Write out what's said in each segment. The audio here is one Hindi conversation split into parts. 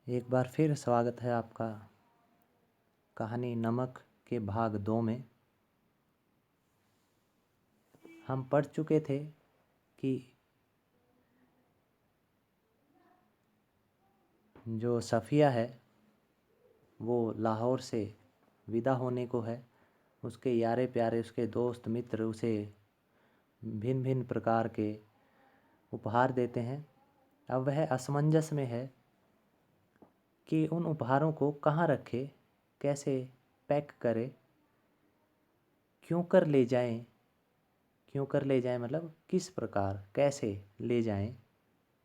एक बार फिर स्वागत है आपका कहानी नमक के भाग 2 में। हम पढ़ चुके थे कि जो सफ़िया है वो लाहौर से विदा होने को है। उसके यारे प्यारे उसके दोस्त मित्र उसे भिन्न भिन्न प्रकार के उपहार देते हैं। अब वह असमंजस में है कि उन उपहारों को कहाँ रखे, कैसे पैक करे, क्यों कर ले जाएं मतलब किस प्रकार कैसे ले जाएं,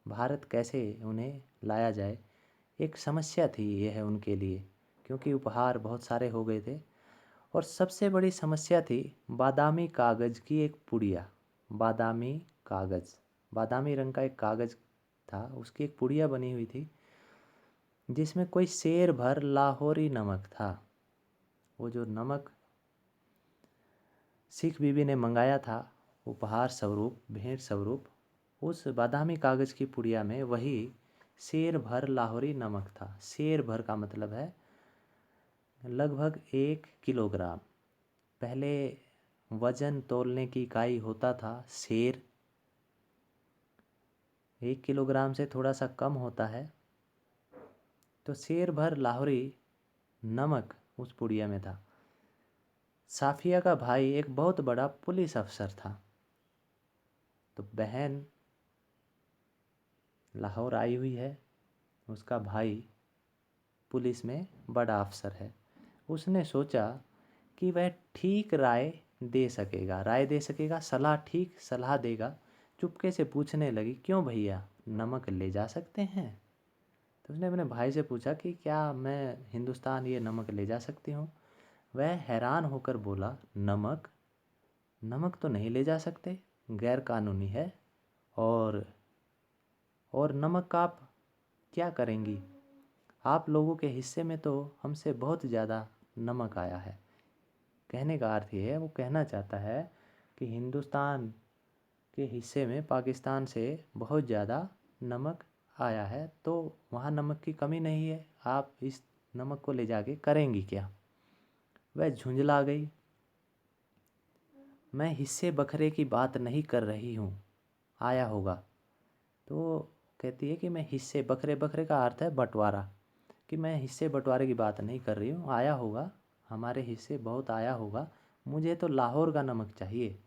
भारत कैसे उन्हें लाया जाए। एक समस्या थी यह उनके लिए, क्योंकि उपहार बहुत सारे हो गए थे। और सबसे बड़ी समस्या थी बादामी कागज़ की एक पुड़िया। बादामी कागज़, बादामी रंग का एक कागज़ था, उसकी एक पुड़िया बनी हुई थी जिसमें कोई सेर भर लाहौरी नमक था। वो जो नमक सिख बीबी ने मंगाया था उपहार स्वरूप, भेंट स्वरूप, उस बादामी कागज़ की पुड़िया में वही सेर भर लाहौरी नमक था। सेर भर का मतलब है लगभग 1 किलोग्राम। पहले वज़न तोलने की इकाई होता था सेर, 1 किलोग्राम से थोड़ा सा कम होता है। तो सेर भर लाहौरी नमक उस पुड़िया में था। साफिया का भाई एक बहुत बड़ा पुलिस अफसर था, तो बहन लाहौर आई हुई है, उसका भाई पुलिस में बड़ा अफसर है। उसने सोचा कि वह ठीक राय दे सकेगा, ठीक सलाह देगा। चुपके से पूछने लगी, क्यों भैया, नमक ले जा सकते हैं? तो उसने अपने भाई से पूछा कि क्या मैं हिंदुस्तान ये नमक ले जा सकती हूँ? वह हैरान होकर बोला, नमक नमक तो नहीं ले जा सकते, गैर कानूनी है। और नमक का आप क्या करेंगी? आप लोगों के हिस्से में तो हमसे बहुत ज़्यादा नमक आया है। कहने का अर्थ ये है, वो कहना चाहता है कि हिंदुस्तान के हिस्से में पाकिस्तान से बहुत ज़्यादा नमक आया है, तो वहाँ नमक की कमी नहीं है, आप इस नमक को ले जाके करेंगी क्या? वह झुंझला गई। मैं हिस्से बखरे की बात नहीं कर रही हूँ, आया होगा। तो कहती है कि मैं हिस्से बखरे का अर्थ है बंटवारा, कि मैं हिस्से बंटवारे की बात नहीं कर रही हूँ, आया होगा, हमारे हिस्से बहुत आया होगा। मुझे तो लाहौर का नमक चाहिए,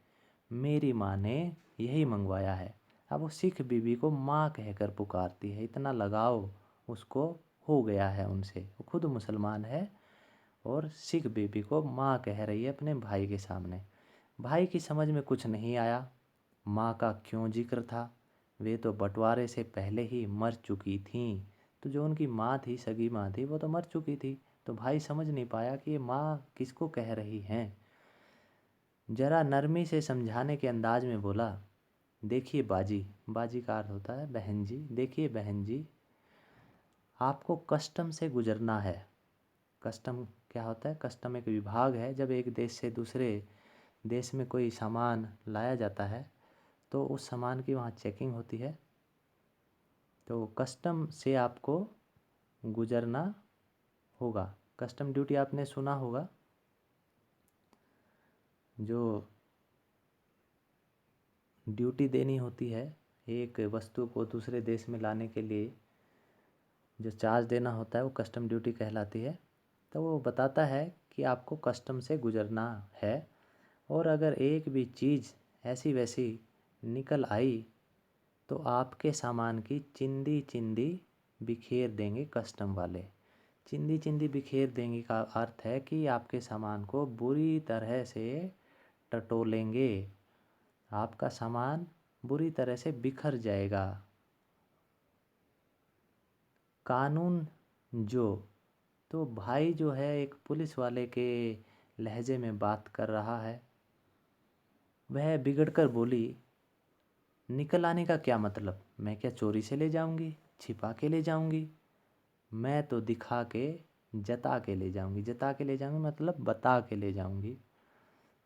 मेरी माँ ने यही मंगवाया है। अब वो सिख बीबी को माँ कहकर पुकारती है, इतना लगाव उसको हो गया है उनसे। वो खुद मुसलमान है और सिख बीबी को माँ कह रही है अपने भाई के सामने। भाई की समझ में कुछ नहीं आया, माँ का क्यों जिक्र था, वे तो बंटवारे से पहले ही मर चुकी थीं। तो जो उनकी माँ थी, सगी माँ थी, वो तो मर चुकी थी। तो भाई समझ नहीं पाया कि ये माँ किसको कह रही हैं। जरा नरमी से समझाने के अंदाज में बोला, देखिए बाजी, बाजी का अर्थ होता है बहन जी, देखिए बहन जी, आपको कस्टम से गुजरना है। कस्टम क्या होता है? कस्टम एक विभाग है, जब एक देश से दूसरे देश में कोई सामान लाया जाता है तो उस सामान की वहाँ चेकिंग होती है। तो कस्टम से आपको गुजरना होगा। कस्टम ड्यूटी आपने सुना होगा, जो ड्यूटी देनी होती है एक वस्तु को दूसरे देश में लाने के लिए, जो चार्ज देना होता है वो कस्टम ड्यूटी कहलाती है। तो वो बताता है कि आपको कस्टम से गुजरना है, और अगर एक भी चीज़ ऐसी वैसी निकल आई तो आपके सामान की चिंदी चिंदी बिखेर देंगे कस्टम वाले। चिंदी चिंदी बिखेर देंगे का अर्थ है कि आपके सामान को बुरी तरह से टटोलेंगे, आपका सामान बुरी तरह से बिखर जाएगा। कानून जो, तो भाई जो है एक पुलिस वाले के लहजे में बात कर रहा है। वह बिगड़कर बोली, निकल आने का क्या मतलब? मैं क्या चोरी से ले जाऊंगी, छिपा के ले जाऊंगी? मैं तो दिखा के, जता के ले जाऊंगी। जता के ले जाऊंगी मतलब बता के ले जाऊंगी।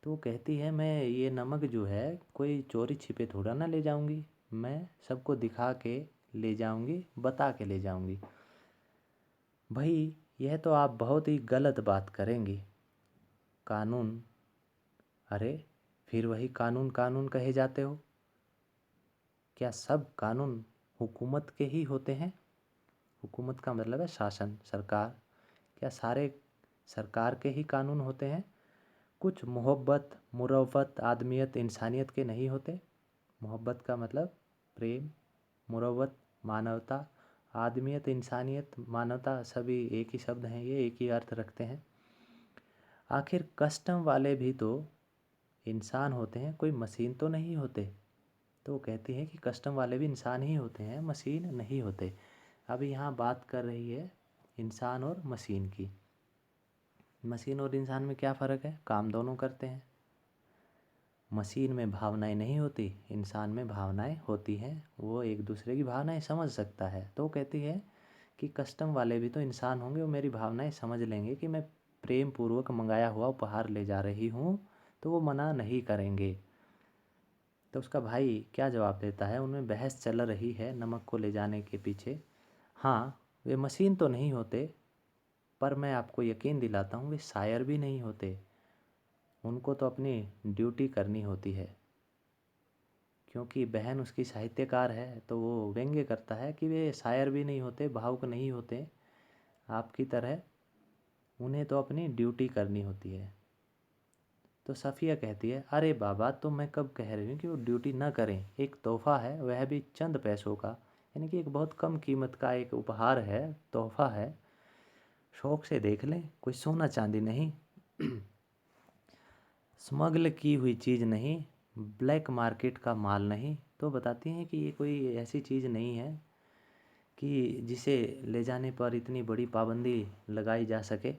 तो वो कहती है, मैं ये नमक जो है कोई चोरी छिपे थोड़ा ना ले जाऊंगी, मैं सबको दिखा के ले जाऊंगी, बता के ले जाऊंगी। भाई यह तो आप बहुत ही गलत बात करेंगी। कानून, अरे फिर वही कानून कानून कहे जाते हो। क्या सब कानून हुकूमत के ही होते हैं? हुकूमत का मतलब है शासन, सरकार। क्या सारे सरकार के ही कानून होते हैं? कुछ मोहब्बत, मुरव्वत, आदमियत, इंसानियत के नहीं होते? मोहब्बत का मतलब प्रेम, मुरव्वत मानवता, आदमियत इंसानियत मानवता सभी एक ही शब्द हैं, ये एक ही अर्थ रखते हैं। आखिर कस्टम वाले भी तो इंसान होते हैं, कोई मशीन तो नहीं होते। तो वो कहती है कि कस्टम वाले भी इंसान ही होते हैं, मशीन नहीं होते। अभी यहाँ बात कर रही है इंसान और मशीन की। मशीन और इंसान में क्या फ़र्क है? काम दोनों करते हैं। मशीन में भावनाएं नहीं होती, इंसान में भावनाएं होती हैं, वो एक दूसरे की भावनाएं समझ सकता है। तो कहती है कि कस्टम वाले भी तो इंसान होंगे, वो मेरी भावनाएं समझ लेंगे कि मैं प्रेम पूर्वक मंगाया हुआ उपहार ले जा रही हूँ, तो वो मना नहीं करेंगे। तो उसका भाई क्या जवाब देता है? उनमें बहस चल रही है नमक को ले जाने के पीछे। हाँ, वे मशीन तो नहीं होते, पर मैं आपको यकीन दिलाता हूँ वे शायर भी नहीं होते। उनको तो अपनी ड्यूटी करनी होती है। क्योंकि बहन उसकी साहित्यकार है, तो वो व्यंग्य करता है कि वे शायर भी नहीं होते, भावुक नहीं होते आपकी तरह, उन्हें तो अपनी ड्यूटी करनी होती है। तो सफ़िया कहती है, अरे बाबा, तो मैं कब कह रही हूँ कि वो ड्यूटी ना करें। एक तोहफ़ा है, वह भी चंद पैसों का, यानी कि एक बहुत कम कीमत का एक उपहार है, तोहफ़ा है। शौक़ से देख लें, कोई सोना चांदी नहीं, स्मगल की हुई चीज़ नहीं, ब्लैक मार्केट का माल नहीं। तो बताती हैं कि ये कोई ऐसी चीज़ नहीं है कि जिसे ले जाने पर इतनी बड़ी पाबंदी लगाई जा सके।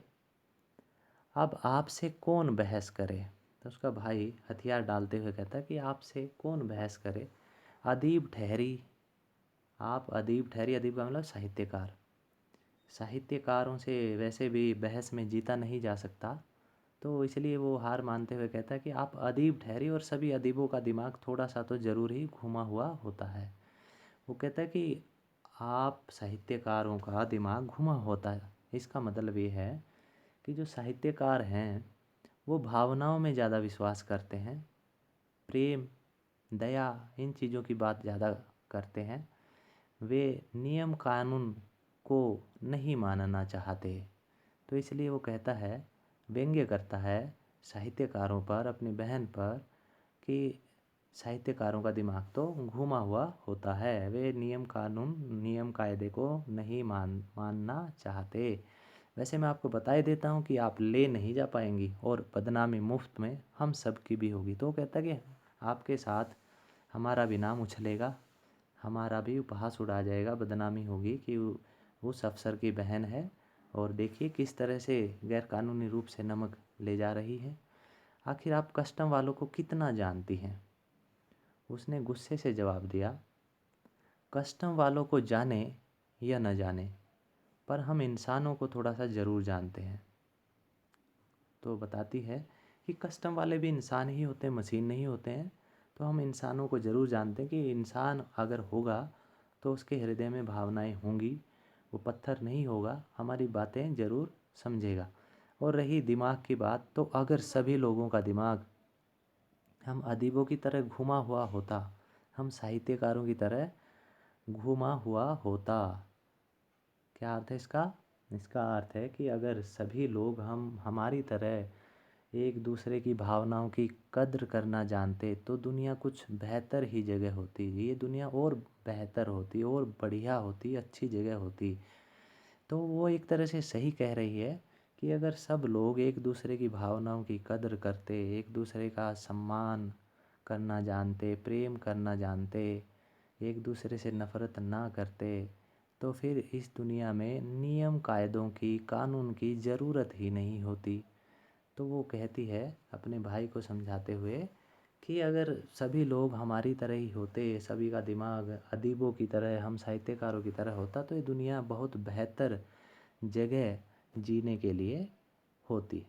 अब आपसे कौन बहस करे? तो उसका भाई हथियार डालते हुए कहता है कि आपसे कौन बहस करे? अदीब ठहरी, आप अदीब ठहरी। अदीब का मतलब साहित्यकार। साहित्यकारों से वैसे भी बहस में जीता नहीं जा सकता, तो इसलिए वो हार मानते हुए कहता है कि आप अदीब ठहरी, और सभी अदीबों का दिमाग थोड़ा सा तो ज़रूर ही घुमा हुआ होता है। वो कहता है कि आप साहित्यकारों का दिमाग घुमा होता है। इसका मतलब ये है कि जो साहित्यकार हैं वो भावनाओं में ज़्यादा विश्वास करते हैं, प्रेम, दया, इन चीज़ों की बात ज़्यादा करते हैं। वे नियम कानून को नहीं मानना चाहते। तो इसलिए वो कहता है, व्यंग्य करता है साहित्यकारों पर, अपनी बहन पर, कि साहित्यकारों का दिमाग तो घुमा हुआ होता है, वे नियम कानून, नियम कायदे को नहीं मानना चाहते। वैसे मैं आपको बता ही देता हूँ कि आप ले नहीं जा पाएंगी, और बदनामी मुफ्त में हम सब की भी होगी। तो वो कहता है कि आपके साथ हमारा भी नाम उछलेगा, हमारा भी उपहास उड़ा जाएगा, बदनामी होगी कि उस अफसर की बहन है, और देखिए किस तरह से गैरकानूनी रूप से नमक ले जा रही है। आखिर आप कस्टम वालों को कितना जानती हैं? उसने गुस्से से जवाब दिया, कस्टम वालों को जाने या न जाने, पर हम इंसानों को थोड़ा सा ज़रूर जानते हैं। तो बताती है कि कस्टम वाले भी इंसान ही होते हैं, मशीन नहीं होते हैं। तो हम इंसानों को ज़रूर जानते हैं कि इंसान अगर होगा तो उसके हृदय में भावनाएं होंगी, वो पत्थर नहीं होगा, हमारी बातें ज़रूर समझेगा। और रही दिमाग की बात, तो अगर सभी लोगों का दिमाग हम अदीबों की तरह घुमा हुआ होता, हम साहित्यकारों की तरह घुमा हुआ होता। क्या अर्थ है इसका? इसका अर्थ है कि अगर सभी लोग हम हमारी तरह एक दूसरे की भावनाओं की कद्र करना जानते, तो दुनिया कुछ बेहतर ही जगह होती, ये दुनिया और बेहतर होती, और बढ़िया होती, अच्छी जगह होती। तो वो एक तरह से सही कह रही है कि अगर सब लोग एक दूसरे की भावनाओं की कद्र करते, एक दूसरे का सम्मान करना जानते, प्रेम करना जानते, एक दूसरे से नफ़रत ना करते, तो फिर इस दुनिया में नियम कायदों की, कानून की ज़रूरत ही नहीं होती। तो वो कहती है अपने भाई को समझाते हुए कि अगर सभी लोग हमारी तरह ही होते, सभी का दिमाग अदीबों की तरह, हम साहित्यकारों की तरह होता, तो ये दुनिया बहुत बेहतर जगह जीने के लिए होती।